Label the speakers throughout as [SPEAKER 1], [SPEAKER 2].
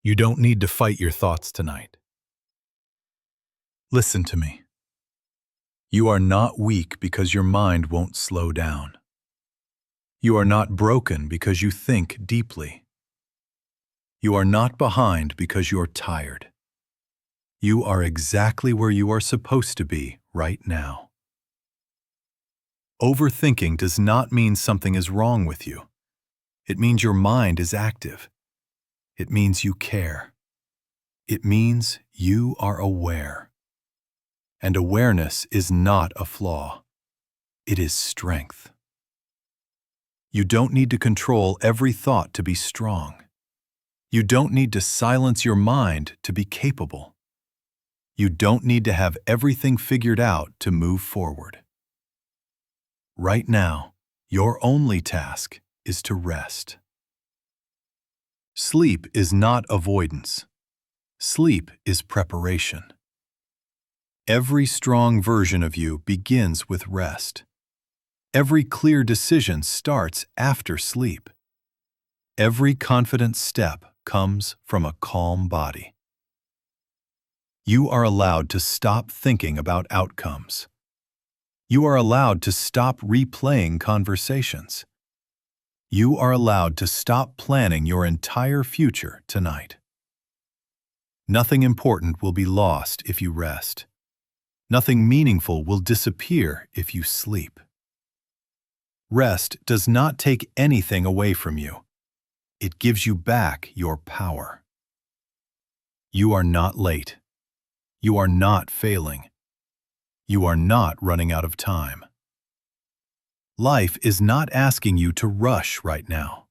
[SPEAKER 1] You don't need to fight your thoughts tonight. Listen to me. You are not weak because your mind won't slow down. You are not broken because you think deeply. You are not behind because you're tired. You are exactly where you are supposed to be right now. Overthinking does not mean something is wrong with you. It means your mind is active. It means you care. It means you are aware. And awareness is not a flaw. It is strength. You don't need to control every thought to be strong. You don't need to silence your mind to be capable. You don't need to have everything figured out to move forward. Right now, your only task is to rest. Sleep is not avoidance. Sleep is preparation. Every strong version of you begins with rest. Every clear decision starts after sleep. Every confident step comes from a calm body. You are allowed to stop thinking about outcomes. You are allowed to stop replaying conversations. You are allowed to stop planning your entire future tonight. Nothing important will be lost if you rest. Nothing meaningful will disappear if you sleep. Rest does not take anything away from you. It gives you back your power. You are not late. You are not failing. You are not running out of time. Life is not asking you to rush right now.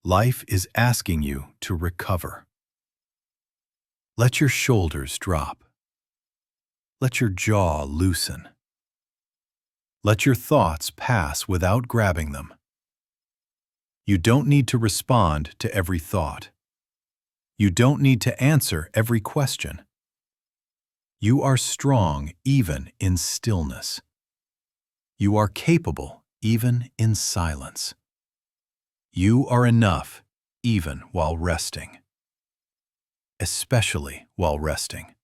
[SPEAKER 1] Life is asking you to recover. Let your shoulders drop. Let your jaw loosen. Let your thoughts pass without grabbing them. You don't need to respond to every thought. You don't need to answer every question. You are strong even in stillness. You are capable even in silence. You are enough even while resting. Especially while resting.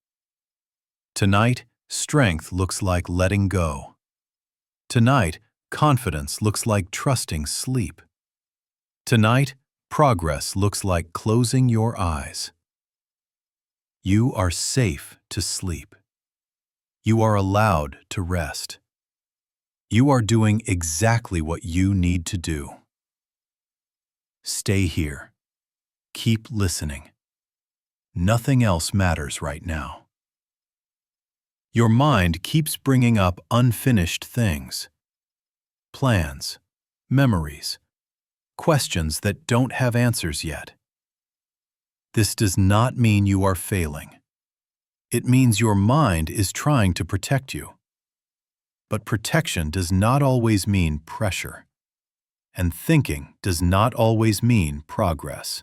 [SPEAKER 1] Tonight, strength looks like letting go. Tonight, confidence looks like trusting sleep. Tonight, progress looks like closing your eyes. You are safe to sleep. You are allowed to rest. You are doing exactly what you need to do. Stay here. Keep listening. Nothing else matters right now. Your mind keeps bringing up unfinished things. Plans, memories, questions that don't have answers yet. This does not mean you are failing. It means your mind is trying to protect you. But protection does not always mean pressure. And thinking does not always mean progress.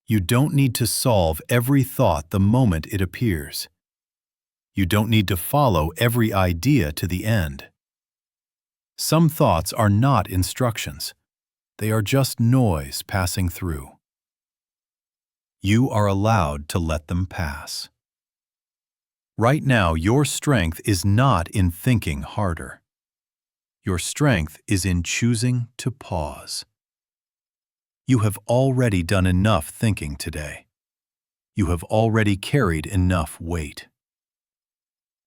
[SPEAKER 1] You don't need to solve every thought the moment it appears. You don't need to follow every idea to the end. Some thoughts are not instructions. They are just noise passing through. You are allowed to let them pass. Right now, your strength is not in thinking harder. Your strength is in choosing to pause. You have already done enough thinking today. You have already carried enough weight.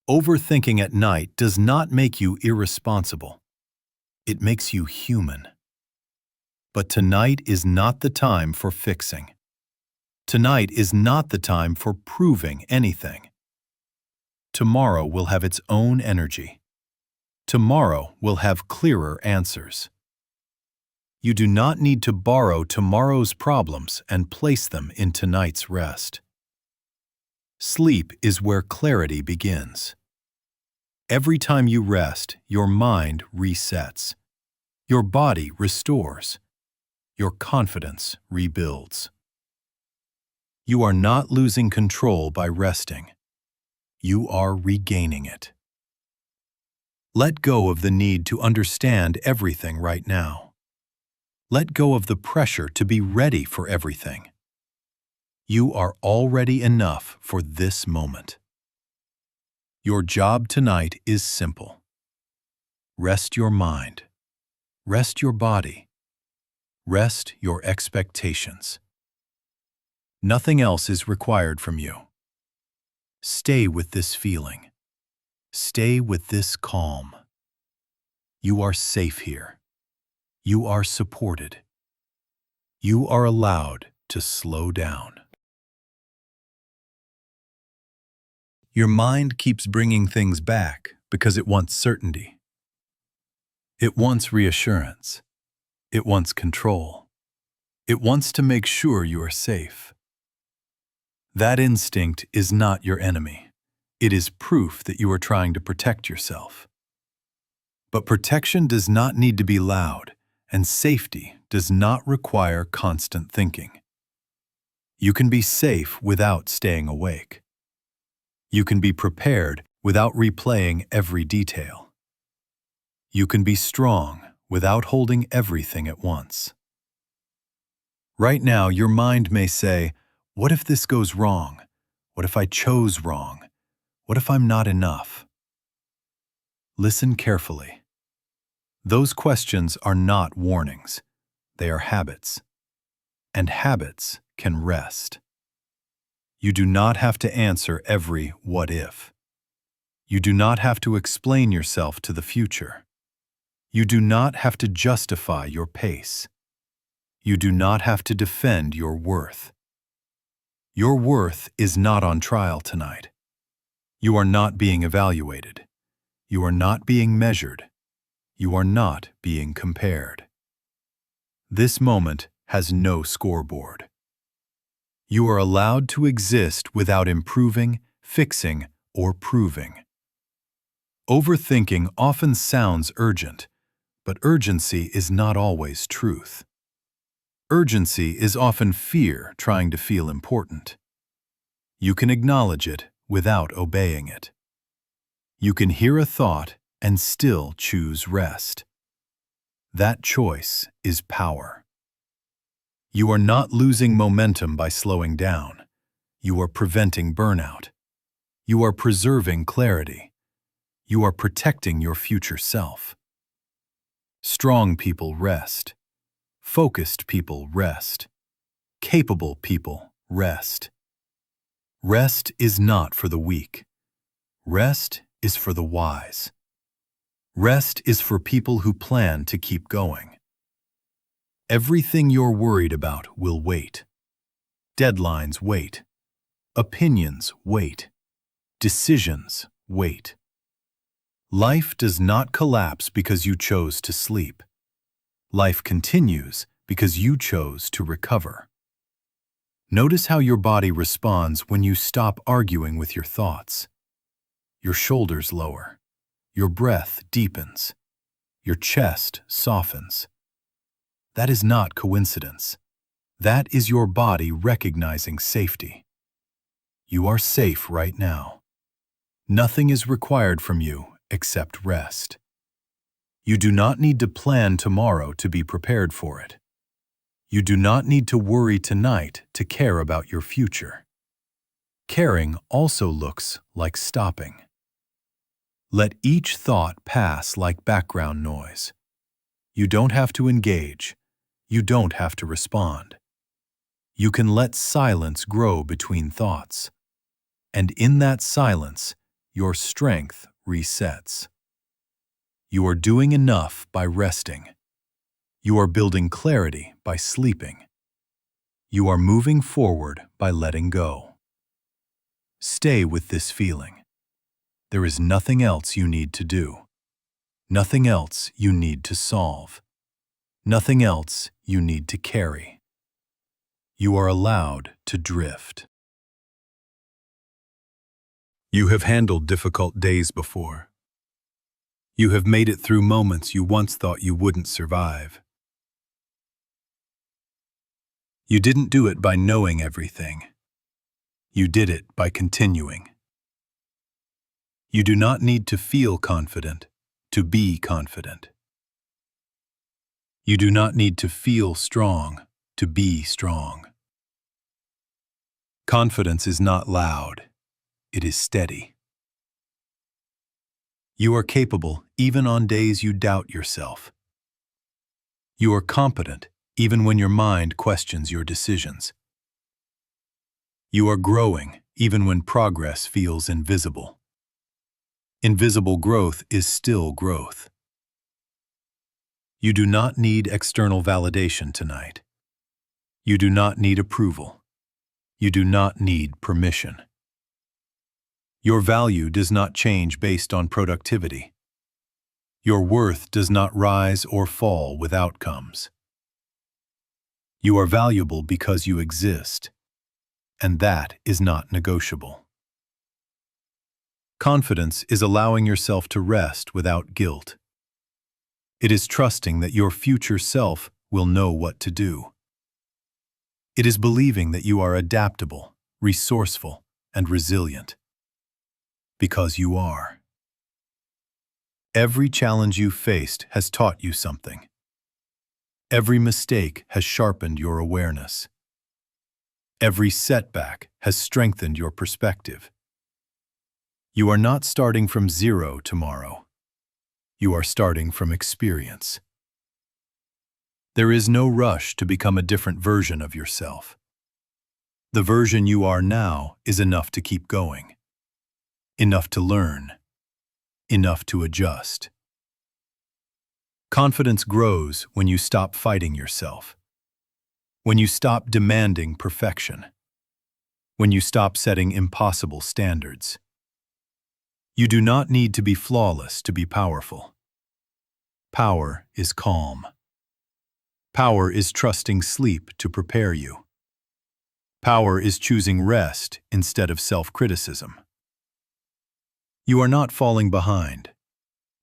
[SPEAKER 1] Overthinking at night does not make you irresponsible. It makes you human. But tonight is not the time for fixing. Tonight is not the time for proving anything. Tomorrow will have its own energy. Tomorrow will have clearer answers. You do not need to borrow tomorrow's problems and place them in tonight's rest. Sleep is where clarity begins. Every time you rest, your mind resets. Your body restores. Your confidence rebuilds. You are not losing control by resting. You are regaining it. Let go of the need to understand everything right now. Let go of the pressure to be ready for everything. You are already enough for this moment. Your job tonight is simple. Rest your mind. Rest your body. Rest your expectations. Nothing else is required from you. Stay with this feeling. Stay with this calm. You are safe here. You are supported. You are allowed to slow down. Your mind keeps bringing things back because it wants certainty. It wants reassurance. It wants control. It wants to make sure you are safe. That instinct is not your enemy. It is proof that you are trying to protect yourself. But protection does not need to be loud, and safety does not require constant thinking. You can be safe without staying awake. You can be prepared without replaying every detail. You can be strong without holding everything at once. Right now, your mind may say, "What if this goes wrong? What if I chose wrong? What if I'm not enough?" Listen carefully. Those questions are not warnings. They are habits. And habits can rest. You do not have to answer every "what if." You do not have to explain yourself to the future. You do not have to justify your pace. You do not have to defend your worth. Your worth is not on trial tonight. You are not being evaluated. You are not being measured. You are not being compared. This moment has no scoreboard. You are allowed to exist without improving, fixing, or proving. Overthinking often sounds urgent, but urgency is not always truth. Urgency is often fear trying to feel important. You can acknowledge it without obeying it. You can hear a thought and still choose rest. That choice is power. You are not losing momentum by slowing down. You are preventing burnout. You are preserving clarity. You are protecting your future self. Strong people rest. Focused people rest. Capable people rest. Rest is not for the weak. Rest is for the wise. Rest is for people who plan to keep going. Everything you're worried about will wait. Deadlines wait. Opinions wait. Decisions wait. Life does not collapse because you chose to sleep. Life continues because you chose to recover. Notice how your body responds when you stop arguing with your thoughts. Your shoulders lower. Your breath deepens. Your chest softens. That is not coincidence. That is your body recognizing safety. You are safe right now. Nothing is required from you except rest. You do not need to plan tomorrow to be prepared for it. You do not need to worry tonight to care about your future. Caring also looks like stopping. Let each thought pass like background noise. You don't have to engage. You don't have to respond. You can let silence grow between thoughts. And in that silence, your strength resets. You are doing enough by resting. You are building clarity by sleeping. You are moving forward by letting go. Stay with this feeling. There is nothing else you need to do. Nothing else you need to solve. Nothing else you need to carry. You are allowed to drift. You have handled difficult days before. You have made it through moments you once thought you wouldn't survive. You didn't do it by knowing everything. You did it by continuing. You do not need to feel confident to be confident. You do not need to feel strong to be strong. Confidence is not loud, it is steady. You are capable even on days you doubt yourself. You are competent even when your mind questions your decisions. You are growing even when progress feels invisible. Invisible growth is still growth. You do not need external validation tonight. You do not need approval. You do not need permission. Your value does not change based on productivity. Your worth does not rise or fall with outcomes. You are valuable because you exist, and that is not negotiable. Confidence is allowing yourself to rest without guilt. It is trusting that your future self will know what to do. It is believing that you are adaptable, resourceful, and resilient. Because you are. Every challenge you faced has taught you something. Every mistake has sharpened your awareness. Every setback has strengthened your perspective. You are not starting from zero tomorrow. You are starting from experience. There is no rush to become a different version of yourself. The version you are now is enough to keep going. Enough to learn. Enough to adjust. Confidence grows when you stop fighting yourself. When you stop demanding perfection. When you stop setting impossible standards. You do not need to be flawless to be powerful. Power is calm. Power is trusting sleep to prepare you. Power is choosing rest instead of self-criticism. You are not falling behind.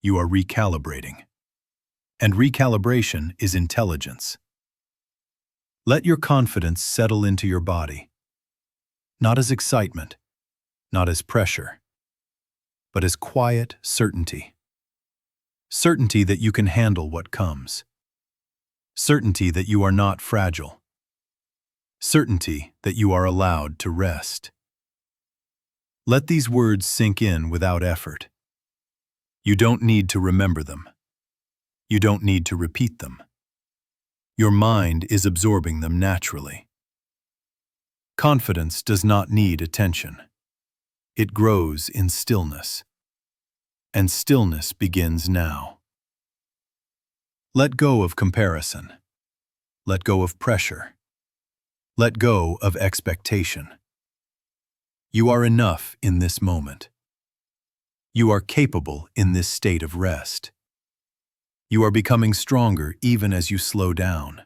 [SPEAKER 1] You are recalibrating. And recalibration is intelligence. Let your confidence settle into your body. Not as excitement, not as pressure, but as quiet certainty. Certainty that you can handle what comes. Certainty that you are not fragile. Certainty that you are allowed to rest. Let these words sink in without effort. You don't need to remember them. You don't need to repeat them. Your mind is absorbing them naturally. Confidence does not need attention. It grows in stillness. And stillness begins now. Let go of comparison. Let go of pressure. Let go of expectation. You are enough in this moment. You are capable in this state of rest. You are becoming stronger even as you slow down.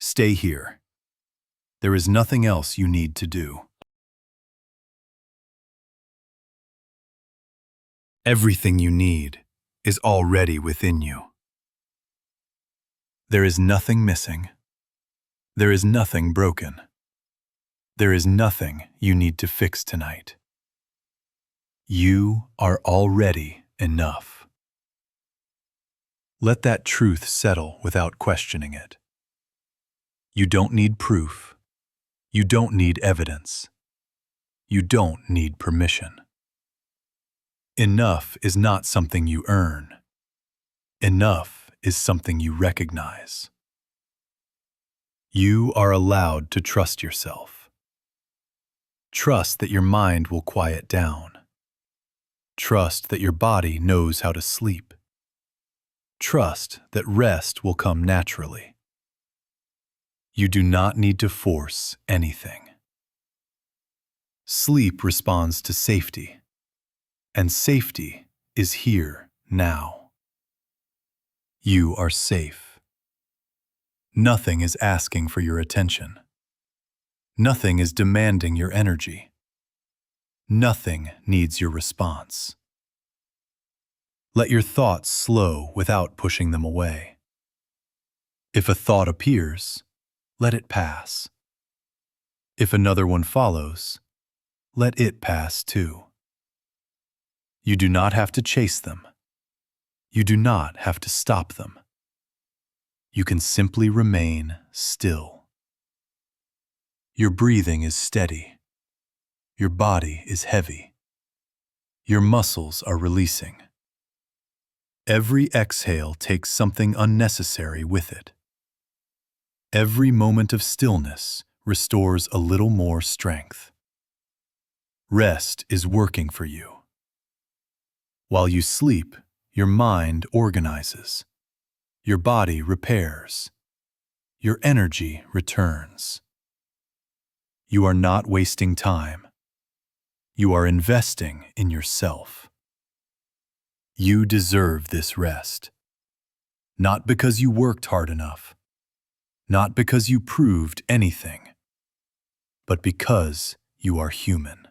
[SPEAKER 1] Stay here. There is nothing else you need to do. Everything you need is already within you. There is nothing missing. There is nothing broken. There is nothing you need to fix tonight. You are already enough. Let that truth settle without questioning it. You don't need proof. You don't need evidence. You don't need permission. Enough is not something you earn. Enough is something you recognize. You are allowed to trust yourself. Trust that your mind will quiet down. Trust that your body knows how to sleep. Trust that rest will come naturally. You do not need to force anything. Sleep responds to safety, and safety is here now. You are safe. Nothing is asking for your attention. Nothing is demanding your energy. Nothing needs your response. Let your thoughts slow without pushing them away. If a thought appears, let it pass. If another one follows, let it pass too. You do not have to chase them. You do not have to stop them. You can simply remain still. Your breathing is steady. Your body is heavy. Your muscles are releasing. Every exhale takes something unnecessary with it. Every moment of stillness restores a little more strength. Rest is working for you. While you sleep, your mind organizes. Your body repairs. Your energy returns. You are not wasting time. You are investing in yourself. You deserve this rest. Not because you worked hard enough, not because you proved anything, but because you are human.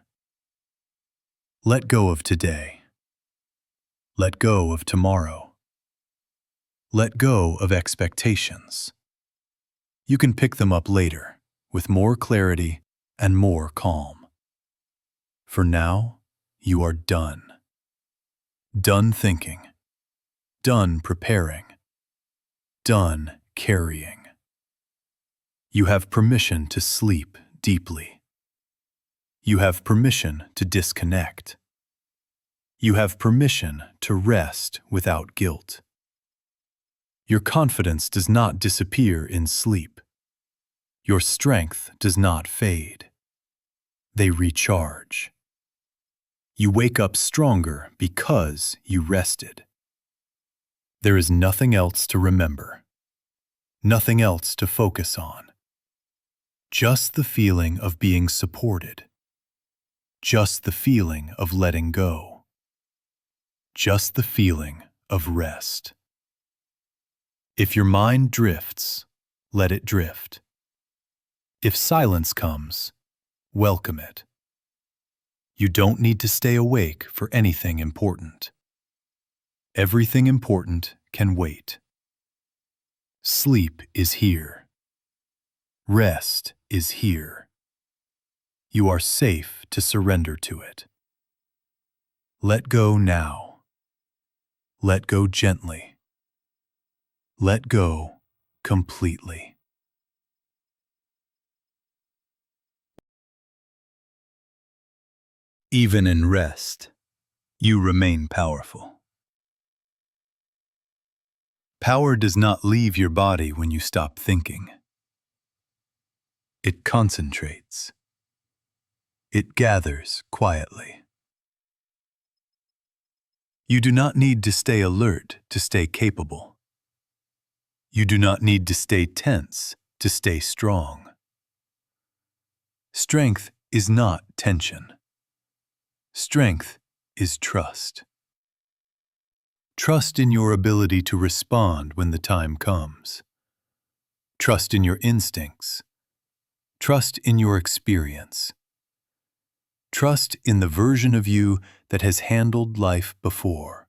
[SPEAKER 1] Let go of today. Let go of tomorrow. Let go of expectations. You can pick them up later with more clarity and more calm. For now, you are done. Done thinking. Done preparing. Done carrying. You have permission to sleep deeply. You have permission to disconnect. You have permission to rest without guilt. Your confidence does not disappear in sleep. Your strength does not fade. They recharge. You wake up stronger because you rested. There is nothing else to remember, nothing else to focus on. Just the feeling of being supported. Just the feeling of letting go. Just the feeling of rest. If your mind drifts, let it drift. If silence comes, welcome it. You don't need to stay awake for anything important. Everything important can wait. Sleep is here. Rest is here. You are safe to surrender to it. Let go now. Let go gently. Let go completely. Even in rest, you remain powerful. Power does not leave your body when you stop thinking. It concentrates. It gathers quietly. You do not need to stay alert to stay capable. You do not need to stay tense to stay strong. Strength is not tension. Strength is trust. Trust in your ability to respond when the time comes. Trust in your instincts. Trust in your experience. Trust in the version of you that has handled life before.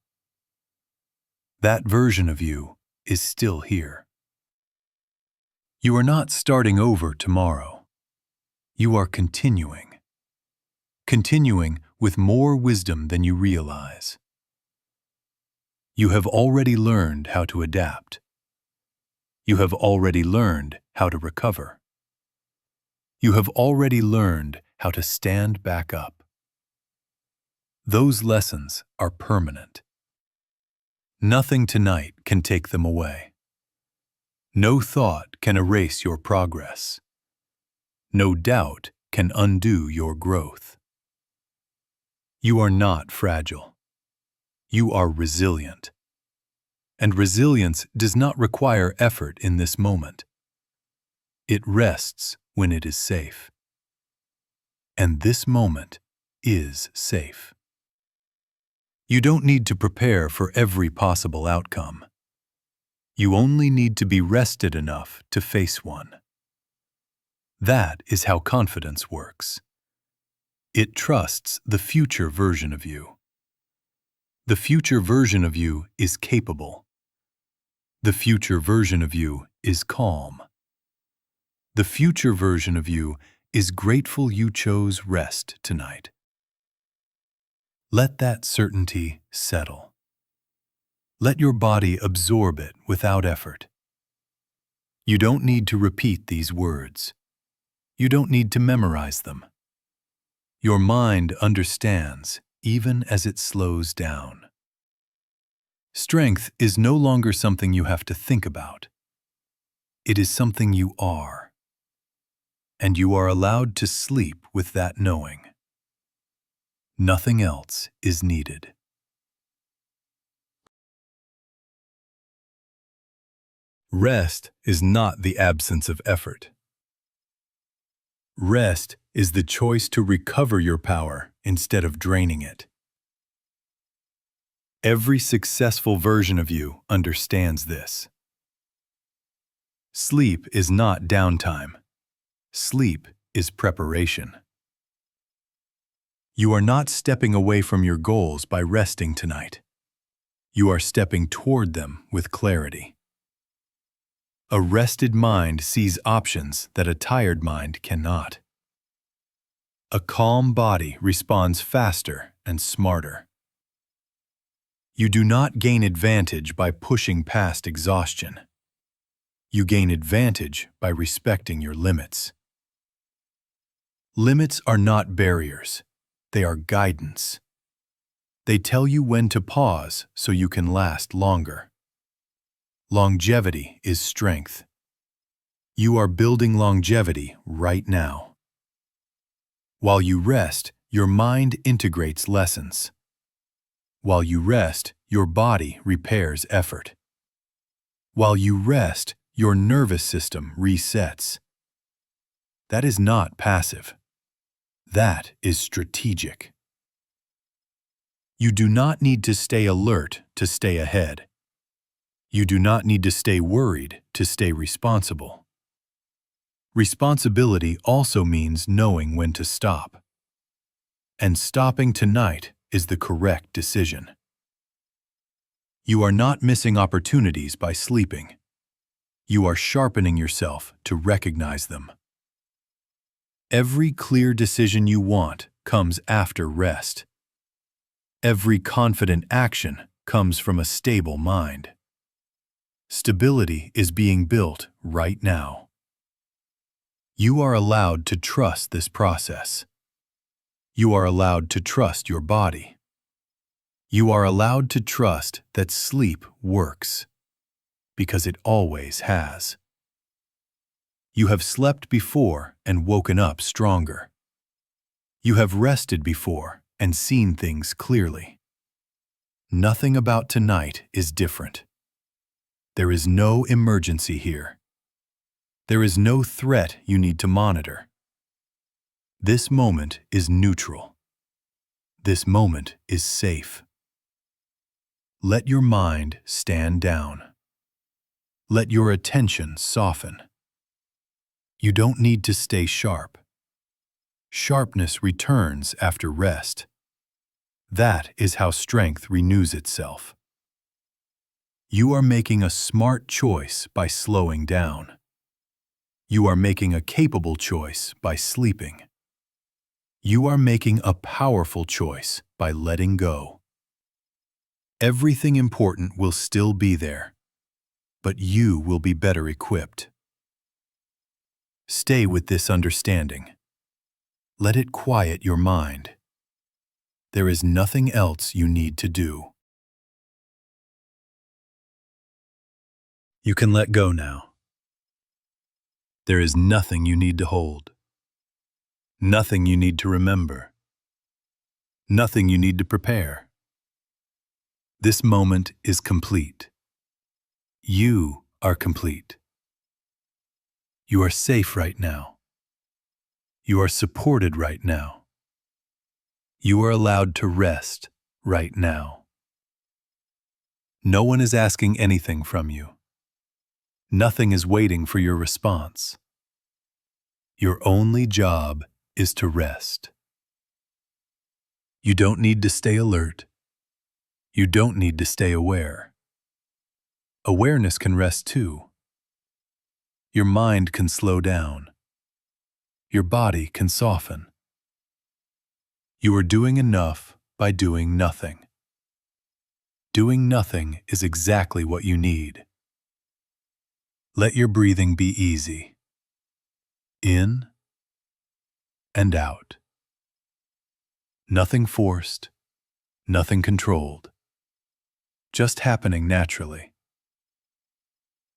[SPEAKER 1] That version of you is still here. You are not starting over tomorrow. You are continuing. Continuing with more wisdom than you realize. You have already learned how to adapt. You have already learned how to recover. You have already learned how to stand back up. Those lessons are permanent. Nothing tonight can take them away. No thought can erase your progress. No doubt can undo your growth. You are not fragile. You are resilient. And resilience does not require effort in this moment. It rests when it is safe. And this moment is safe. You don't need to prepare for every possible outcome. You only need to be rested enough to face one. That is how confidence works. It trusts the future version of you. The future version of you is capable. The future version of you is calm. The future version of you is grateful you chose rest tonight. Let that certainty settle. Let your body absorb it without effort. You don't need to repeat these words. You don't need to memorize them. Your mind understands even as it slows down. Strength is no longer something you have to think about. It is something you are. And you are allowed to sleep with that knowing. Nothing else is needed. Rest is not the absence of effort. Rest is the choice to recover your power instead of draining it. Every successful version of you understands this. Sleep is not downtime. Sleep is preparation. You are not stepping away from your goals by resting tonight. You are stepping toward them with clarity. A rested mind sees options that a tired mind cannot. A calm body responds faster and smarter. You do not gain advantage by pushing past exhaustion. You gain advantage by respecting your limits. Limits are not barriers. They are guidance. They tell you when to pause so you can last longer. Longevity is strength. You are building longevity right now. While you rest, your mind integrates lessons. While you rest, your body repairs effort. While you rest, your nervous system resets. That is not passive. That is strategic. You do not need to stay alert to stay ahead. You do not need to stay worried to stay responsible. Responsibility also means knowing when to stop. And stopping tonight is the correct decision. You are not missing opportunities by sleeping. You are sharpening yourself to recognize them. Every clear decision you want comes after rest. Every confident action comes from a stable mind. Stability is being built right now. You are allowed to trust this process. You are allowed to trust your body. You are allowed to trust that sleep works, because it always has. You have slept before and woken up stronger. You have rested before and seen things clearly. Nothing about tonight is different. There is no emergency here. There is no threat you need to monitor. This moment is neutral. This moment is safe. Let your mind stand down. Let your attention soften. You don't need to stay sharp. Sharpness returns after rest. That is how strength renews itself. You are making a smart choice by slowing down. You are making a capable choice by sleeping. You are making a powerful choice by letting go. Everything important will still be there, but you will be better equipped. Stay with this understanding. Let it quiet your mind. There is nothing else you need to do. You can let go now. There is nothing you need to hold. Nothing you need to remember. Nothing you need to prepare. This moment is complete. You are complete. You are safe right now. You are supported right now. You are allowed to rest right now. No one is asking anything from you. Nothing is waiting for your response. Your only job is to rest. You don't need to stay alert. You don't need to stay aware. Awareness can rest too. Your mind can slow down. Your body can soften. You are doing enough by doing nothing. Doing nothing is exactly what you need. Let your breathing be easy. In and out. Nothing forced, nothing controlled. Just happening naturally.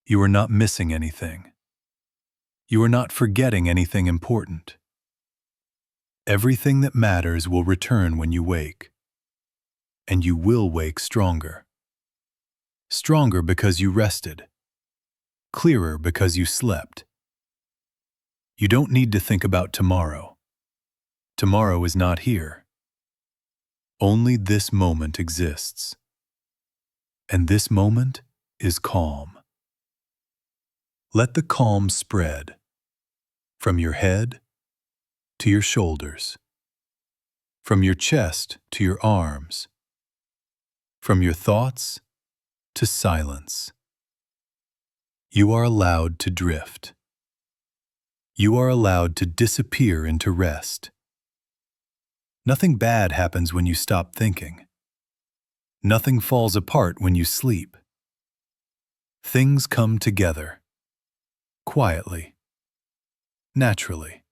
[SPEAKER 1] You are not missing anything. You are not forgetting anything important. Everything that matters will return when you wake. And you will wake stronger. Stronger because you rested. Clearer because you slept. You don't need to think about tomorrow. Tomorrow is not here. Only this moment exists. And this moment is calm. Let the calm spread from your head to your shoulders, from your chest to your arms, from your thoughts to silence. You are allowed to drift. You are allowed to disappear into rest. Nothing bad happens when you stop thinking. Nothing falls apart when you sleep. Things come together, quietly, naturally.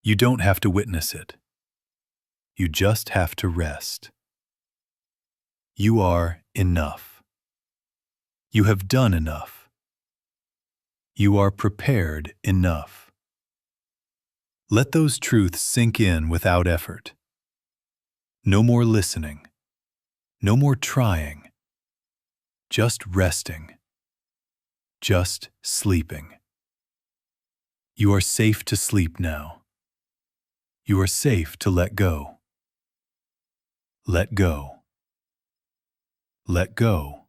[SPEAKER 1] You don't have to witness it. You just have to rest. You are enough. You have done enough. You are prepared enough. Let those truths sink in without effort. No more listening. No more trying. Just resting. Just sleeping. You are safe to sleep now. You are safe to let go. Let go. Let go.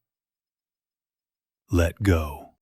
[SPEAKER 1] Let go.